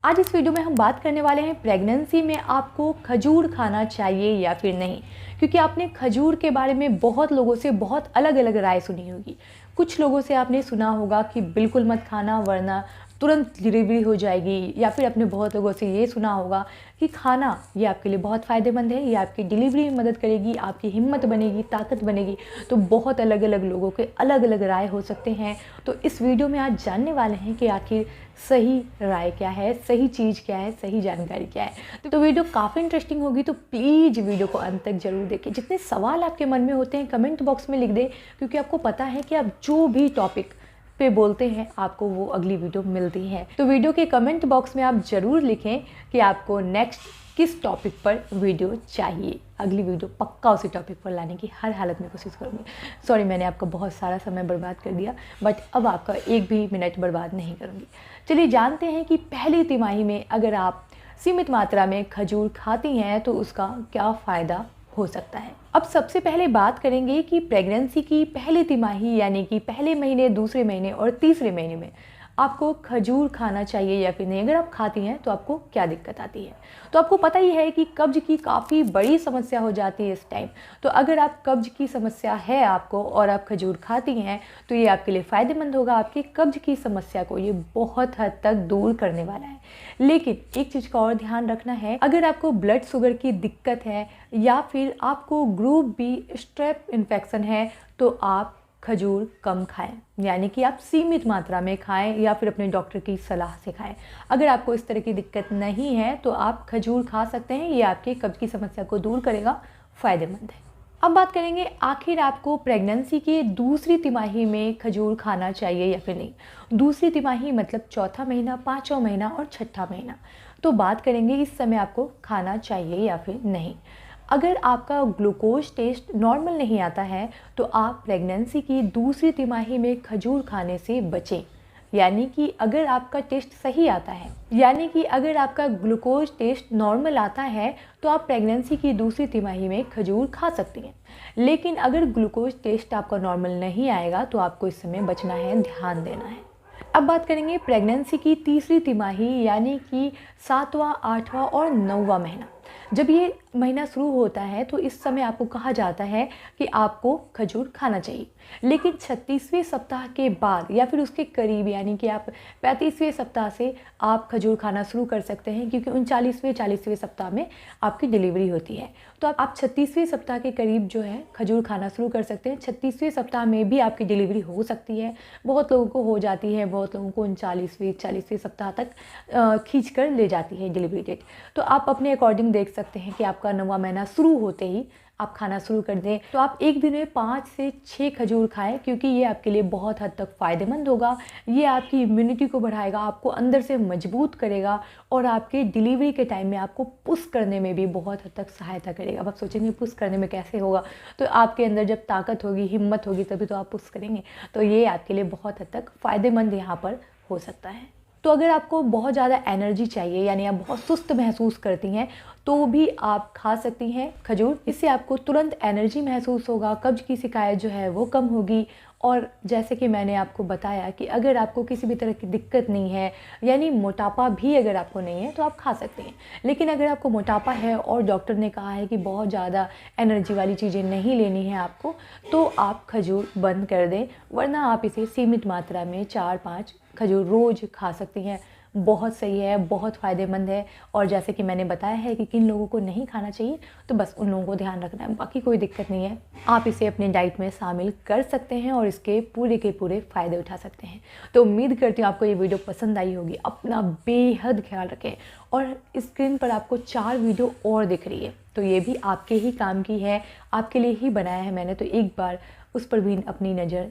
आज इस वीडियो में हम बात करने वाले हैं प्रेगनेंसी में आपको खजूर खाना चाहिए या फिर नहीं। क्योंकि आपने खजूर के बारे में बहुत लोगों से बहुत अलग अलग राय सुनी होगी। कुछ लोगों से आपने सुना होगा कि बिल्कुल मत खाना वरना तुरंत डिलीवरी हो जाएगी, या फिर आपने बहुत लोगों से ये सुना होगा कि खाना ये आपके लिए बहुत फ़ायदेमंद है, ये आपकी डिलीवरी में मदद करेगी, आपकी हिम्मत बनेगी, ताकत बनेगी। तो बहुत अलग अलग लोगों के अलग अलग राय हो सकते हैं। तो इस वीडियो में आज जानने वाले हैं कि आखिर सही राय क्या है, सही चीज़ क्या है, सही जानकारी क्या है। तो वीडियो काफ़ी इंटरेस्टिंग होगी, तो प्लीज़ वीडियो को अंत तक जरूर देखें। जितने सवाल आपके मन में होते हैं कमेंट बॉक्स में लिख दें, क्योंकि आपको पता है कि आप जो भी टॉपिक पे बोलते हैं आपको वो अगली वीडियो मिलती है। तो वीडियो के कमेंट बॉक्स में आप ज़रूर लिखें कि आपको नेक्स्ट किस टॉपिक पर वीडियो चाहिए। अगली वीडियो पक्का उसी टॉपिक पर लाने की हर हालत में कोशिश करूँगी। सॉरी, मैंने आपका बहुत सारा समय बर्बाद कर दिया, बट अब आपका एक भी मिनट बर्बाद नहीं करूँगी। चलिए जानते हैं कि पहली तिमाही में अगर आप सीमित मात्रा में खजूर खाती हैं तो उसका क्या फ़ायदा हो सकता है। अब सबसे पहले बात करेंगे कि प्रेगनेंसी की पहली तिमाही यानी कि पहले महीने, दूसरे महीने और तीसरे महीने में आपको खजूर खाना चाहिए या फिर नहीं। अगर आप खाती हैं तो आपको क्या दिक्कत आती है। तो आपको पता ही है कि कब्ज की काफ़ी बड़ी समस्या हो जाती है इस टाइम। तो अगर आप कब्ज की समस्या है आपको और आप खजूर खाती हैं तो ये आपके लिए फ़ायदेमंद होगा। आपकी कब्ज की समस्या को ये बहुत हद तक दूर करने वाला है। लेकिन एक चीज़ का और ध्यान रखना है, अगर आपको ब्लड शुगर की दिक्कत है या फिर आपको ग्रुप बी स्ट्रेप इन्फेक्शन है तो आप खजूर कम खाएं, यानी कि आप सीमित मात्रा में खाएं या फिर अपने डॉक्टर की सलाह से खाएं। अगर आपको इस तरह की दिक्कत नहीं है तो आप खजूर खा सकते हैं, ये आपके कब्ज की समस्या को दूर करेगा, फ़ायदेमंद है। अब बात करेंगे आखिर आपको प्रेगनेंसी के दूसरी तिमाही में खजूर खाना चाहिए या फिर नहीं। दूसरी तिमाही मतलब चौथा महीना, पाँचवा महीना और छठा महीना। तो बात करेंगे इस समय आपको खाना चाहिए या फिर नहीं। अगर आपका ग्लूकोज टेस्ट नॉर्मल नहीं आता है तो आप प्रेगनेंसी की दूसरी तिमाही में खजूर खाने से बचें। यानी कि अगर आपका टेस्ट सही आता है, यानी कि अगर आपका ग्लूकोज टेस्ट नॉर्मल आता है तो आप प्रेगनेंसी की दूसरी तिमाही में खजूर खा सकती हैं। लेकिन अगर ग्लूकोज टेस्ट आपका नॉर्मल नहीं आएगा तो आपको इस समय बचना है, ध्यान देना है। अब बात करेंगे प्रेगनेंसी की तीसरी तिमाही यानी कि 7वां, 8वां और 9वां महीना। जब ये महीना शुरू होता है तो इस समय आपको कहा जाता है कि आपको खजूर खाना चाहिए। लेकिन 36वें सप्ताह के बाद या फिर उसके करीब, यानी कि आप 35वें सप्ताह से आप खजूर खाना शुरू कर सकते हैं, क्योंकि 39वें 40वें सप्ताह में आपकी डिलीवरी होती है। तो आप 36वें सप्ताह के करीब जो है खजूर खाना शुरू कर सकते हैं। 36वें सप्ताह में भी आपकी डिलीवरी हो सकती है, बहुत लोगों को हो जाती है, बहुत लोगों को 39वें 40वें सप्ताह तक खींच कर ले जाती है डिलीवरी डेट। तो आप अपने अकॉर्डिंग देख सकते हैं कि आपका 9वां महीना शुरू होते ही आप खाना शुरू कर दें। तो आप एक दिन में 5 से 6 खजूर खाएं, क्योंकि ये आपके लिए बहुत हद तक फ़ायदेमंद होगा। ये आपकी इम्यूनिटी को बढ़ाएगा, आपको अंदर से मजबूत करेगा और आपके डिलीवरी के टाइम में आपको पुश करने में भी बहुत हद तक सहायता करेगा। अब आप सोचेंगे पुश करने में कैसे होगा, तो आपके अंदर जब ताकत होगी, हिम्मत होगी, तभी तो आप पुश करेंगे। तो ये आपके लिए बहुत हद तक फ़ायदेमंद यहाँ पर हो सकता है। तो अगर आपको बहुत ज़्यादा एनर्जी चाहिए, यानी आप बहुत सुस्त महसूस करती हैं, तो भी आप खा सकती हैं खजूर। इससे आपको तुरंत एनर्जी महसूस होगा, कब्ज की शिकायत जो है वो कम होगी। और जैसे कि मैंने आपको बताया कि अगर आपको किसी भी तरह की दिक्कत नहीं है, यानी मोटापा भी अगर आपको नहीं है तो आप खा सकते हैं। लेकिन अगर आपको मोटापा है और डॉक्टर ने कहा है कि बहुत ज़्यादा एनर्जी वाली चीज़ें नहीं लेनी है आपको, तो आप खजूर बंद कर दें, वरना आप इसे सीमित मात्रा में 4-5 खजूर रोज़ खा सकती हैं। बहुत सही है, बहुत फ़ायदेमंद है। और जैसे कि मैंने बताया है कि किन लोगों को नहीं खाना चाहिए, तो बस उन लोगों को ध्यान रखना है, बाकी कोई दिक्कत नहीं है। आप इसे अपने डाइट में शामिल कर सकते हैं और इसके पूरे के पूरे फ़ायदे उठा सकते हैं। तो उम्मीद करती हूँ आपको ये वीडियो पसंद आई होगी। अपना बेहद ख्याल रखें। और स्क्रीन पर आपको 4 वीडियो और दिख रही है, तो ये भी आपके ही काम की है, आपके लिए ही बनाया है मैंने, तो एक बार उस पर भी अपनी नज़र